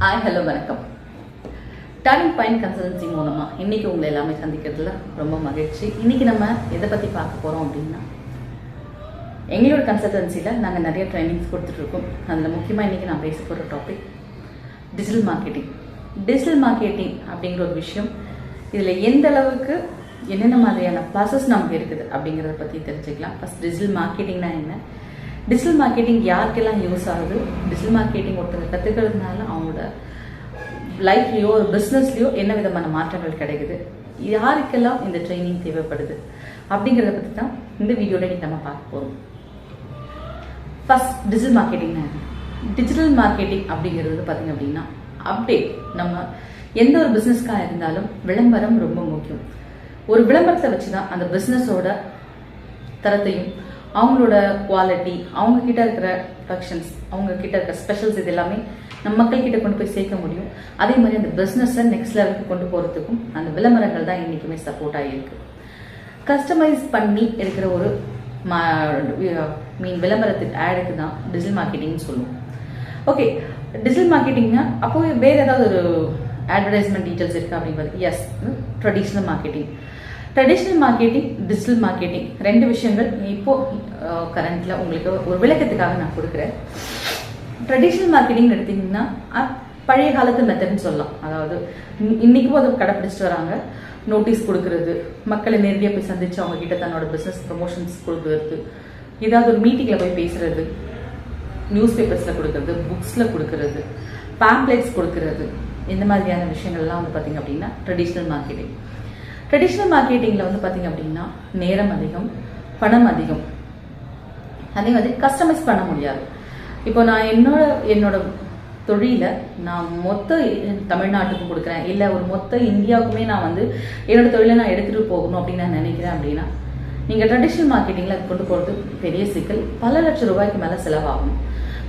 Hi hello வணக்கம். Turning point consultancy மூலமாக இன்றைக்கி உங்களை எல்லாமே சந்திக்கிறதுல ரொம்ப மகிழ்ச்சி. இன்றைக்கி நம்ம எதை பற்றி பார்க்க போகிறோம் அப்படின்னா, எங்களோட கன்சல்டன்சியில் நாங்கள் நிறைய ட்ரைனிங்ஸ் கொடுத்துட்ருக்கோம். அதில் முக்கியமாக இன்றைக்கி நான் பேச போகிற topic digital marketing. Digital marketing அப்படிங்கிற ஒரு விஷயம், இதில் எந்த அளவுக்கு என்னென்ன மாதிரியான ப்ராசஸ் நமக்கு இருக்குது அப்படிங்கிறத பற்றி தெரிஞ்சுக்கலாம். ஃபஸ்ட் டிஜிட்டல் மார்க்கெட்டிங்னா என்ன, டிஜிட்டல் மார்க்கெட்டிங் யாருக்கெல்லாம் யூஸ் ஆகுது, டிஜிட்டல் மார்க்கெட்டிங் ஒருத்தங்க கற்றுக்கிறதுனால அவங்களோட லைஃப்லேயோ ஒரு பிஸ்னஸ்லேயோ என்ன விதமான மாற்றங்கள் கிடைக்குது, யாருக்கெல்லாம் இந்த ட்ரைனிங் தேவைப்படுது அப்படிங்கிறத பற்றி தான் இந்த வீடியோவில் இன்றைக்கி நம்ம பார்க்க போகிறோம். ஃபஸ்ட் டிஜிட்டல் மார்க்கெட்டிங்னா என்ன? டிஜிட்டல் மார்க்கெட்டிங் அப்படிங்கிறது பார்த்திங்க அப்படின்னா அப்டேட். நம்ம எந்த ஒரு பிஸ்னஸ்க்காக இருந்தாலும் விளம்பரம் ரொம்ப முக்கியம். ஒரு விளம்பரத்தை வச்சு தான் அந்த பிஸ்னஸோட தரத்தையும் அவங்களோட குவாலிட்டி, அவங்க கிட்ட இருக்கிற ப்ரொடக்ஷன்ஸ், அவங்க கிட்ட இருக்கிற ஸ்பெஷல்ஸ், இது எல்லாமே நம்ம மக்கள் கிட்ட கொண்டு போய் சேர்க்க முடியும். அதே மாதிரி அந்த பிஸ்னஸை நெக்ஸ்ட் லெவலுக்கு கொண்டு போகிறதுக்கும் அந்த விளம்பரங்கள் தான் இன்றைக்குமே சப்போர்ட் ஆகியிருக்கு. கஸ்டமைஸ் பண்ணி இருக்கிற ஒரு விளம்பரத்துக்கு ஆடுக்கு தான் டிஜிட்டல் மார்க்கெட்டிங்னு சொல்லுவோம். ஓகே, டிஜிட்டல் மார்க்கெட்டிங்னா அப்போ வேறு ஏதாவது ஒரு அட்வர்டைஸ்மெண்ட் டீட்டெயில்ஸ் இருக்கா அப்படிங்கிறது? Yes, traditional marketing. Traditional marketing, digital marketing ரெண்டு விஷயங்கள் இப்போ கரண்ட்ல உங்களுக்கு ஒரு விளக்கத்துக்காக நான் கொடுக்குறேன். ட்ரெடிஷ்னல் மார்க்கெட்டிங் எடுத்தீங்கன்னா பழைய காலத்து மெத்தட்னு சொல்லலாம். அதாவது இன்னைக்கும் அதை கடைப்பிடிச்சிட்டு வராங்க. நோட்டீஸ் கொடுக்கறது, மக்களை நேரடியாக போய் சந்திச்சு அவங்க கிட்ட தன்னோட பிஸ்னஸ் ப்ரமோஷன்ஸ் கொடுக்கறது, ஏதாவது ஒரு மீட்டிங்கில் போய் பேசுறது, நியூஸ் பேப்பர்ஸில் கொடுக்கறது, புக்ஸில் கொடுக்கறது, பேம்ப்ளெட்ஸ் கொடுக்கறது, இந்த மாதிரியான விஷயங்கள்லாம் வந்து பார்த்தீங்க அப்படின்னா ட்ரெடிஷ்னல் மார்க்கெட்டிங். ட்ரெடிஷ்னல் மார்க்கெட்டிங்கில் வந்து பார்த்தீங்க அப்படின்னா நேரம் அதிகம், பணம் அதிகம், அதே மாதிரி கஸ்டமைஸ் பண்ண முடியாது. இப்போ நான் என்னோட தொழிலை நான் மொத்த தமிழ்நாட்டுக்கு கொடுக்குறேன், இல்லை ஒரு மொத்த இந்தியாவுக்குமே நான் வந்து என்னோட தொழிலை நான் எடுத்துகிட்டு போகணும் அப்படின்னு நான் நினைக்கிறேன் அப்படின்னா, நீங்கள் ட்ரெடிஷ்னல் மார்க்கெட்டிங்கில் அது கொண்டு போகிறது பெரிய சிக்கல். பல லட்சம் ரூபாய்க்கு மேலே செலவாகும்,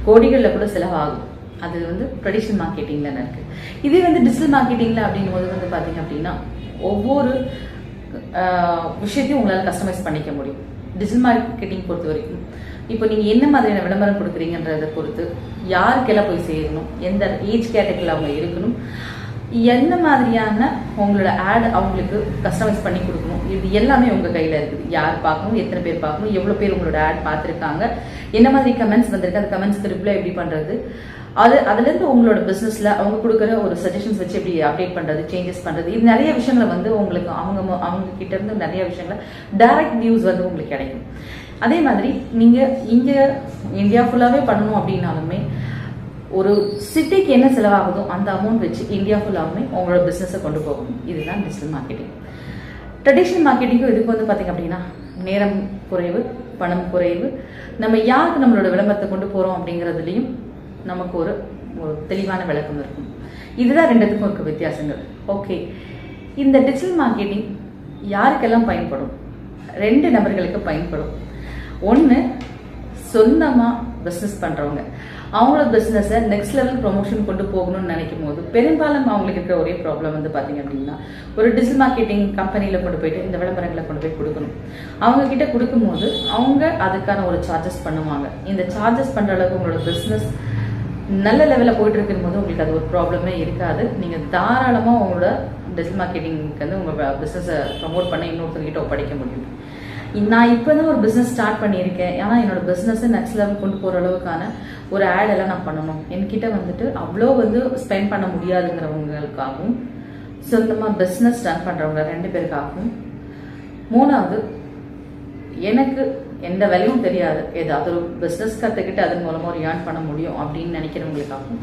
கோடிகளில் கூட செலவாகும். அது வந்து ட்ரெடிஷ்னல் மார்க்கெட்டிங்கில் இருக்குது. இதே வந்து டிஜிட்டல் மார்க்கெட்டிங்கில் அப்படிங்கும்போது வந்து பார்த்தீங்க அப்படின்னா ஒவ்வொரு விஷயத்தையும் உங்களால் கஸ்டமைஸ் பண்ணிக்க முடியும். டிஜிட்டல் மார்க்கெட்டிங் பொறுத்த வரைக்கும் இப்போ நீங்கள் என்ன மாதிரியான விளம்பரம் கொடுக்குறீங்கன்றதை பொறுத்து, யாருக்கெல்லாம் போய் சேரணும், எந்த ஏஜ் கேட்டகரியில் அவங்க இருக்கணும், என்ன மாதிரியான உங்களோட ஆட் அவங்களுக்கு கஸ்டமைஸ் பண்ணி கொடுக்கணும், இது எல்லாமே உங்கள் கையில் இருக்குது. யார் பார்க்கணும், எத்தனை பேர் பார்க்கணும், எவ்வளோ பேர் உங்களோட ஆட் பார்த்துருக்காங்க, என்ன மாதிரி கமெண்ட்ஸ் வந்திருக்கு, அந்த கமெண்ட்ஸ்க்கு ரிப்ளை எப்படி பண்ணுறது, அதுலேருந்து உங்களோட பிஸ்னஸில் அவங்க கொடுக்குற ஒரு சஜஷன்ஸ் வச்சு எப்படி அப்டேட் பண்ணுறது, சேஞ்சஸ் பண்ணுறது, இது நிறைய விஷயங்களை வந்து உங்களுக்கு அவங்க கிட்ட இருந்து நிறைய விஷயங்களை டைரக்ட் வியூஸ் வந்து உங்களுக்கு கிடைக்கும். அதே மாதிரி நீங்கள் இங்கே இந்தியா ஃபுல்லாகவே பண்ணணும் அப்படின்னாலுமே ஒரு சிட்டிக்கு என்ன செலவாகுதோ அந்த அமௌண்ட் வச்சு இந்தியா ஃபுல்லாகவுமே உங்களோட பிஸ்னஸை கொண்டு போகணும். இதுதான் டிஜிட்டல் மார்க்கெட்டிங். ட்ரெடிஷ்னல் மார்க்கெட்டிங்கும் இதுக்கு வந்து பார்த்திங்க அப்படின்னா நேரம் குறைவு, பணம் குறைவு, நம்ம யாருக்கு நம்மளோட விளம்பரத்தை கொண்டு போகிறோம் அப்படிங்கிறதுலையும் நமக்கு ஒரு தெளிவான விளக்கம் இருக்கும். இதுதான் ரெண்டுத்துக்கும் இருக்க வித்தியாசங்கள். ஓகே, இந்த டிஜிட்டல் மார்க்கெட்டிங் யாருக்கெல்லாம் பயன்படும்? ரெண்டு நபர்களுக்கு பயன்படும். ஒன்று, சொந்தமாக பிஸ்னஸ் பண்ணுறவங்க, அவங்களோட பிஸ்னஸை நெக்ஸ்ட் லெவல் ப்ரொமோஷன் கொண்டு போகணும்னு நினைக்கும் போது பெரும்பாலும் அவங்களுக்கு இருக்கிற ஒரே ப்ராப்ளம் வந்து பார்த்தீங்க அப்படின்னா, ஒரு டிஜிட்டல் மார்க்கெட்டிங் கம்பெனியில் கொண்டு போயிட்டு இந்த விளம்பரங்களை கொண்டு போய் கொடுக்கணும். அவங்க கிட்ட கொடுக்கும்போது அவங்க அதுக்கான ஒரு சார்ஜஸ் பண்ணுவாங்க. இந்த சார்ஜஸ் பண்ணுற அளவுக்கு உங்களோட பிஸ்னஸ் நல்ல லெவலில் போயிட்டு இருக்கும் போது உங்களுக்கு அது ஒரு ப்ராப்ளமே இருக்காது. நீங்கள் தாராளமாக உங்களோட டிஜிட்டல் மார்க்கெட்டிங்க்கு வந்து உங்கள் பிஸ்னஸை ப்ரமோட் பண்ண இன்னொருத்தர்கிட்ட ஒப்படைக்க முடியும். நான் இப்போ தான் ஒரு பிஸ்னஸ் ஸ்டார்ட் பண்ணியிருக்கேன், ஏன்னா என்னோட பிஸ்னஸை நெக்ஸ்ட் லெவல் கொண்டு போகிற அளவுக்கான ஒரு ஆட் எல்லாம் நான் பண்ணணும். என்கிட்ட வந்துட்டு அவ்வளோ வந்து ஸ்பெண்ட் பண்ண முடியாதுங்கிறவங்களுக்காகவும், சொந்தமாக பிஸ்னஸ் ஸ்டார்ட் பண்ணுறவங்க ரெண்டு பேருக்காகவும், மூணாவது எனக்கு எந்த வேலையும் தெரியாது, ஏதாவது ஒரு பிஸ்னஸ் கற்றுக்கிட்டு அதன் மூலமாக ஒரு ஏர்ன் பண்ண முடியும் அப்படின்னு நினைக்கிறவங்களுக்காகவும்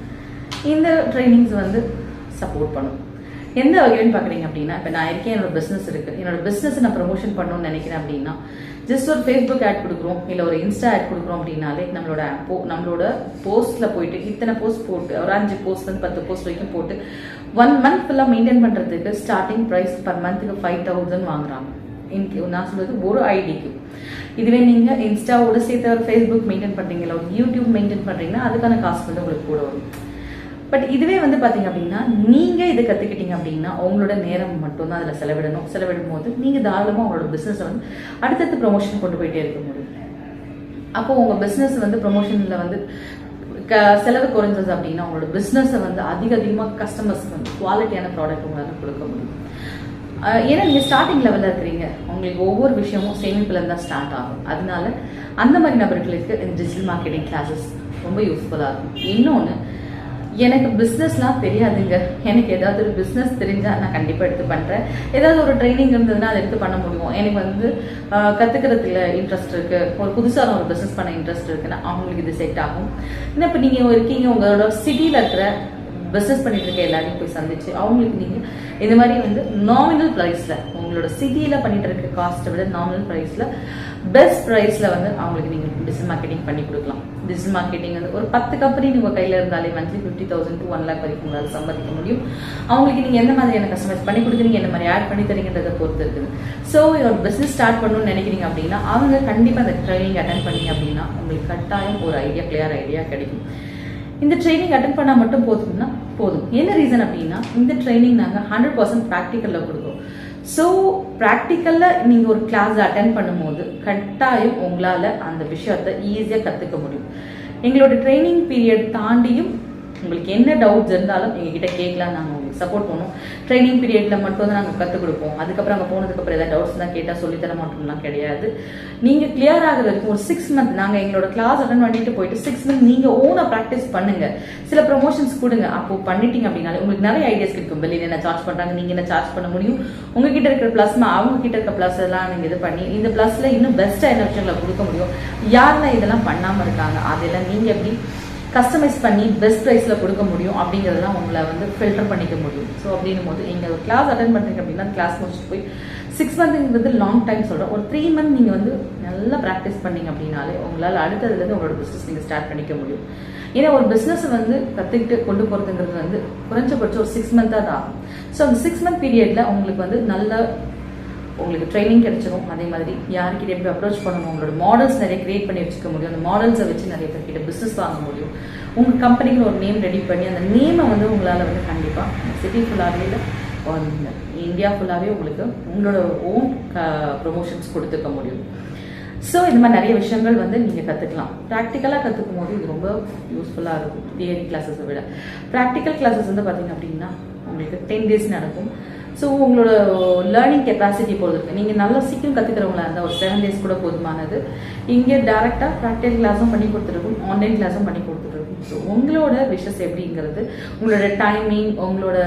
இந்த ட்ரைனிங்ஸ் வந்து சப்போர்ட் பண்ணும். எந்த வகையின்னு பார்க்குறீங்க அப்படின்னா, இப்போ நான் இருக்கேன், என்னோட பிஸ்னஸ் இருக்குது, என்னோட பிஸ்னஸை நான் ப்ரமோஷன் பண்ணணும்னு நினைக்கிறேன் அப்படின்னா, ஜஸ்ட் ஒரு ஃபேஸ்புக் ஆட் கொடுக்குறோம், இல்லை ஒரு இன்ஸ்டா ஆட் கொடுக்குறோம் அப்படின்னாலே நம்மளோட போஸ்ட்டில் போயிட்டு இத்தனை போஸ்ட் போட்டு ஒரு 5 போஸ்ட்லேருந்து 10 போஸ்ட் வரைக்கும் போட்டு 1 மந்த் ஃபுல்லாக மெயின்டைன் பண்ணுறதுக்கு ஸ்டார்டிங் ப்ரைஸ் பர் மந்த்துக்கு 5000 வாங்குறாங்க. நான் சொல்றது ஒரு ஐடிக்கு. இதுவே நீங்கள் இன்ஸ்டாவோட சேர்த்து ஒரு ஃபேஸ்புக் மெயின்டைன் பண்ணுறீங்களா, ஒரு யூடியூப் மெயின்டைன் பண்ணுறீங்கன்னா அதுக்கான காசு வந்து உங்களுக்கு கூட வரும். பட் இதுவே வந்து பார்த்தீங்க அப்படின்னா நீங்கள் இதை கற்றுக்கிட்டீங்க அப்படின்னா உங்களோட நேரம் மட்டும்தான் அதில் செலவிடும் போது நீங்கள் தாராளமாக உங்களோட பிஸ்னஸை வந்து அடுத்தடுத்து ப்ரொமோஷன் கொண்டு போயிட்டே இருக்க முடியும். அப்போது உங்கள் பிஸ்னஸ் வந்து ப்ரொமோஷனில் வந்து செலவு குறைஞ்சது அப்படின்னா உங்களோட பிஸ்னஸை வந்து அதிகமாக கஸ்டமர்ஸ்க்கு வந்து குவாலிட்டியான ப்ராடக்ட் உங்களால் கொடுக்க முடியும். ஏன்னா நீங்கள் ஸ்டார்டிங் லெவலில் இருக்கிறீங்க, உங்களுக்கு ஒவ்வொரு விஷயமும் சேமிப்புலேருந்து தான் ஸ்டார்ட் ஆகும். அதனால அந்த மாதிரி நபர்களுக்கு இந்த டிஜிட்டல் மார்க்கெட்டிங் கிளாஸஸ் ரொம்ப யூஸ்ஃபுல்லாக இருக்கும். இன்னொன்று, எனக்கு பிஸ்னஸ்லாம் தெரியாதுங்க, எனக்கு ஏதாவது ஒரு பிஸ்னஸ் தெரிஞ்சால் நான் கண்டிப்பாக எடுத்து பண்ணுறேன், ஏதாவது ஒரு ட்ரைனிங் இருந்ததுன்னா அதை எடுத்து பண்ண முடியும், எனக்கு வந்து கற்றுக்கிறதுல இன்ட்ரெஸ்ட் இருக்குது, ஒரு புதுசான ஒரு பிஸ்னஸ் பண்ண இன்ட்ரெஸ்ட் இருக்குன்னா அவங்களுக்கு இது செட் ஆகும். இன்னும் இப்போ நீங்கள் இருக்கீங்க, உங்களோட சிட்டியில் இருக்கிற பிஸ்னஸ் பண்ணிட்டு இருக்க எல்லாரையும் போய் சந்திச்சு அவங்களுக்கு நீங்கள் இந்த மாதிரி வந்து நாமினல் ப்ரைஸில், உங்களோட சிட்டியில் பண்ணிட்டு இருக்க காஸ்ட்டை விட நாமினல் ப்ரைஸில் பெஸ்ட் ப்ரைஸில் வந்து அவங்களுக்கு நீங்கள் டிஜிட்டல் மார்க்கெட்டிங் பண்ணி கொடுக்கலாம். டிஜிட்டல் மார்க்கெட்டிங் வந்து ஒரு 10 கம்பெனி உங்கள் கையில் இருந்தாலே மந்த்லி 50,000 to 1 lakh வரைக்கும் உங்களால் சம்பாதிக்க முடியும். அவங்களுக்கு நீங்கள் எந்த மாதிரியான கஸ்டமைஸ் பண்ணி கொடுக்குறீங்க, என்ன மாதிரி ஆட் பண்ணி தரீங்கன்றதை பொறுத்து இருக்குது. ஸோ ஒரு பிஸ்னஸ் ஸ்டார்ட் பண்ணணும்னு நினைக்கிறீங்க அப்படின்னா அவங்க கண்டிப்பாக அந்த ட்ரைனிங் அட்டென்ட் பண்ணீங்க அப்படின்னா உங்களுக்கு கட்டாயம் ஒரு ஐடியா, கிளியர் ஐடியா கிடைக்கும். இந்த ட்ரைனிங் அட்டென்ட் பண்ணால் மட்டும் போதும்னா போதும். என்ன ரீசன் அப்படின்னா இந்த ட்ரைனிங் நாங்கள் 100% ப்ராக்டிக்கலில் கொடுக்குறோம். ஸோ ப்ராக்டிக்கலில் நீங்கள் ஒரு கிளாஸ் அட்டென்ட் பண்ணும்போது கட்டாயம் உங்களால் அந்த விஷயத்தை ஈஸியாக கற்றுக்க முடியும். எங்களோட ட்ரைனிங் பீரியட் தாண்டியும் உங்களுக்கு என்ன டவுட்ஸ் இருந்தாலும் எங்ககிட்ட கேட்கலாம், நாங்கள் உங்களுக்கு சப்போர்ட் பண்ணுவோம். ட்ரைனிங் பீரியடில் மட்டும் தான் நாங்கள் கற்றுக் கொடுப்போம். அதுக்கப்புறம் அங்கே போனதுக்கப்புறம் ஏதாவது டவுட்ஸ் தான் கேட்டால் சொல்லித்தர மாட்டோம்லாம் கிடையாது. நீங்கள் கிளியர் ஆகுது வரைக்கும் ஒரு 6 months நாங்கள் எங்களோட கிளாஸ் அட்டன் பண்ணிட்டு போயிட்டு 6 months நீங்கள் ஓனாக ப்ராக்டிஸ் பண்ணுங்க, சில ப்ரொமோஷன்ஸ் கொடுங்க. அப்போ பண்ணிட்டீங்க அப்படின்னாலே உங்களுக்கு நிறைய ஐடியாஸ் கிடைக்கும். வெளியில் என்ன சார்ஜ் பண்ணுறாங்க, நீங்கள் என்ன சார்ஜ் பண்ண முடியும், உங்ககிட்ட இருக்கிற ப்ளஸ்மா அவங்க கிட்ட இருக்க ப்ளஸ் எல்லாம் நீங்கள் இது பண்ணி இந்த ப்ளஸில் இன்னும் பெஸ்ட்டாக என்ன விஷயங்களை கொடுக்க முடியும், யாரெல்லாம் இதெல்லாம் பண்ணாமல் இருக்காங்க அதெல்லாம் நீங்கள் எப்படி கஸ்டமைஸ் பண்ணி பெஸ்ட் ப்ரைஸில் கொடுக்க முடியும் அப்படிங்கிறதெல்லாம் உங்களை வந்து ஃபில்டர் பண்ணிக்க முடியும். ஸோ அப்படின்னும் போது நீங்கள் ஒரு கிளாஸ் அட்டன் பண்ணுறீங்க அப்படின்னா கிளாஸ் முடிச்சுட்டு போய் 6 months லாங் டைம் சொல்கிறேன். ஒரு 3 months நீங்கள் வந்து நல்லா ப்ராக்டிஸ் பண்ணீங்க அப்படின்னாலே உங்களால் அடுத்ததுலேருந்து உங்களோட பிஸ்னஸ் நீங்கள் ஸ்டார்ட் பண்ணிக்க முடியும். ஏன்னா ஒரு பிஸ்னஸை வந்து கற்றுக்கிட்டு கொண்டு போகிறதுங்கிறது வந்து குறைஞ்சபட்சம் ஒரு 6 months தான் ஆகும். ஸோ அந்த 6 month பீரியடில் உங்களுக்கு வந்து நல்ல உங்களுக்கு ட்ரைனிங் கிடைச்சிடும். அதே மாதிரி யார்கிட்ட எப்படி அப்ரோச் பண்ணணும், உங்களோட மாடல்ஸ் நிறைய கிரியேட் பண்ணி வச்சுக்க முடியும். அந்த மாடல்ஸை வச்சு நிறைய பேர்கிட்ட பிஸ்னஸ் வாங்க முடியும். உங்கள் கம்பெனிக்கு ஒரு நேம் ரெடி பண்ணி அந்த நேமை வந்து உங்களால் வந்து கண்டிப்பாக சிட்டி ஃபுல்லாகவே இந்தியா ஃபுல்லாகவே உங்களுக்கு உங்களோட ஓன் ப்ரொமோஷன்ஸ் கொடுத்துக்க முடியும். ஸோ இந்த மாதிரி நிறைய விஷயங்கள் வந்து நீங்கள் கற்றுக்கலாம். ப்ராக்டிக்கலாக கற்றுக்கும் போது இது ரொம்ப யூஸ்ஃபுல்லாக இருக்கும் தியரி கிளாஸஸை விட. ப்ராக்டிக்கல் கிளாஸஸ் வந்து பார்த்தீங்க அப்படின்னா உங்களுக்கு 10 days நடக்கும். ஸோ உங்களோட லேர்னிங் கெப்பாசிட்டி பொறுத்து இருக்குது. நீங்கள் நல்லா சீக்கிரம் கற்றுக்கிறவங்களா இருந்தால் ஒரு 7 days கூட போதுமானது. இங்கே டேரெக்டாக ப்ராக்டிக்கல் கிளாஸும் பண்ணி கொடுத்துருக்கும், ஆன்லைன் கிளாஸும் பண்ணி கொடுத்துருக்கும். ஸோ உங்களோட விஷஸ் எப்படிங்கிறது, உங்களோட டைமிங், உங்களோட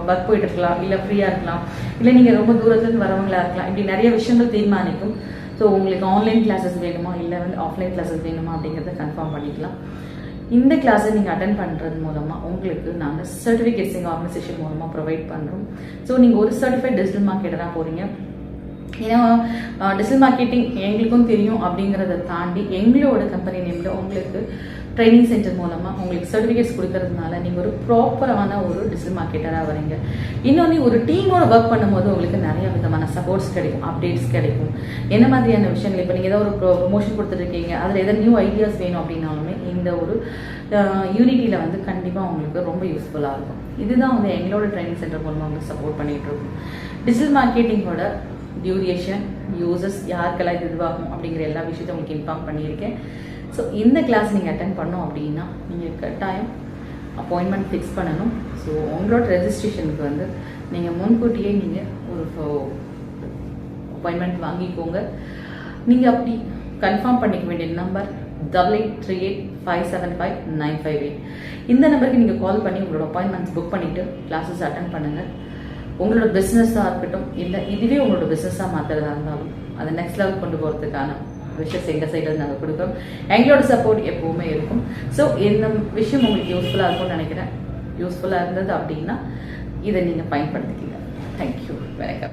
ஒர்க் போயிட்டு இருக்கலாம், இல்லை ஃப்ரீயாக இருக்கலாம், இல்லை நீங்கள் ரொம்ப தூரத்துலேருந்து வரவங்களா இருக்கலாம், இப்படி நிறைய விஷயங்கள் தீர்மானிக்கும். ஸோ உங்களுக்கு ஆன்லைன் கிளாஸஸ் வேணுமா இல்லை வந்து ஆஃப்லைன் கிளாஸஸ் வேணுமா அப்படிங்கிறத கன்ஃபார்ம் பண்ணிக்கலாம். இந்த கிளாஸை நீங்கள் அட்டன் பண்ணுறது மூலமாக உங்களுக்கு நாங்கள் சர்டிஃபிகேட்ஸ் எங்கள் ஆர்கனைசேஷன் மூலமாக ப்ரொவைட் பண்ணுறோம். ஸோ நீங்கள் ஒரு சர்டிஃபைட் டிஜிட்டல் மார்க்கெட்டராக போகிறீங்க. ஏன்னா டிஜிட்டல் மார்க்கெட்டிங் எங்களுக்கும் தெரியும் அப்படிங்கிறத தாண்டி எங்களோட கம்பெனி நேமில் உங்களுக்கு ட்ரைனிங் சென்டர் மூலமாக உங்களுக்கு சர்டிஃபிகேட்ஸ் கொடுக்கறதுனால நீங்கள் ஒரு ப்ராப்பரான ஒரு டிஜிட்டல் மார்க்கெட்டராக வரீங்க. இன்னொன்று ஒரு டீமோட ஒர்க் பண்ணும்போது உங்களுக்கு நிறைய விதமான சப்போர்ட்ஸ் கிடைக்கும், அப்டேட்ஸ் கிடைக்கும். என்ன மாதிரியான விஷயங்கள் இப்போ நீங்கள் ஏதாவது ஒரு ப்ரொமோஷன் கொடுத்துருக்கீங்க, அதில் எதாவது நியூ ஐடியாஸ் வேணும் அப்படின்னாலுமே இந்த ஒரு யூனிட்டியில் வந்து கண்டிப்பாக உங்களுக்கு ரொம்ப யூஸ்ஃபுல்லாக இருக்கும். இதுதான் வந்து எங்களோட ட்ரைனிங் சென்டர் மூலமாக உங்களுக்கு சப்போர்ட் பண்ணிகிட்டு இருக்கும். டிஜிட்டல் மார்க்கெட்டிங்கோட டியூரேஷன், யூசர்ஸ், யாருக்கெல்லாம் இது இதுவாகும் அப்படிங்கிற எல்லா விஷயத்தையும் உங்களுக்கு இன்ஃபார்ம் பண்ணியிருக்கேன். ஸோ இந்த கிளாஸ் நீங்கள் அட்டன் பண்ணோம் அப்படின்னா நீங்கள் கட்டாயம் அப்பாயின்மெண்ட் ஃபிக்ஸ் பண்ணணும். ஸோ உங்களோட ரெஜிஸ்ட்ரேஷனுக்கு வந்து நீங்கள் முன்கூட்டியே நீங்கள் ஒரு அப்பாயின்மெண்ட் வாங்கிக்கோங்க. நீங்கள் அப்படி கன்ஃபார்ம் பண்ணிக்க வேண்டிய நம்பர் 8838575958. இந்த நம்பருக்கு நீங்கள் கால் பண்ணி உங்களோட அப்பாயின்மெண்ட்ஸ் புக் பண்ணிவிட்டு கிளாஸஸ் அட்டன் பண்ணுங்கள். உங்களோட பிஸ்னஸாக இருக்கட்டும், இல்லை இதுவே உங்களோட பிஸ்னஸாக மாற்றுறதா இருந்தாலும் அதை நெக்ஸ்ட் லெவல் கொண்டு போகிறதுக்கான விஷயத்தை எங்கள் சைடில் நாங்கள் கொடுக்குறோம். எங்களோட சப்போர்ட் எப்போவுமே இருக்கும். ஸோ இந்த விஷயம் உங்களுக்கு யூஸ்ஃபுல்லாக இருக்கும்னு நினைக்கிறேன். யூஸ்ஃபுல்லாக இருந்தது அப்படின்னா இதை நீங்கள் பயன்படுத்திக்கிங்க. தேங்க்யூ. வணக்கம்.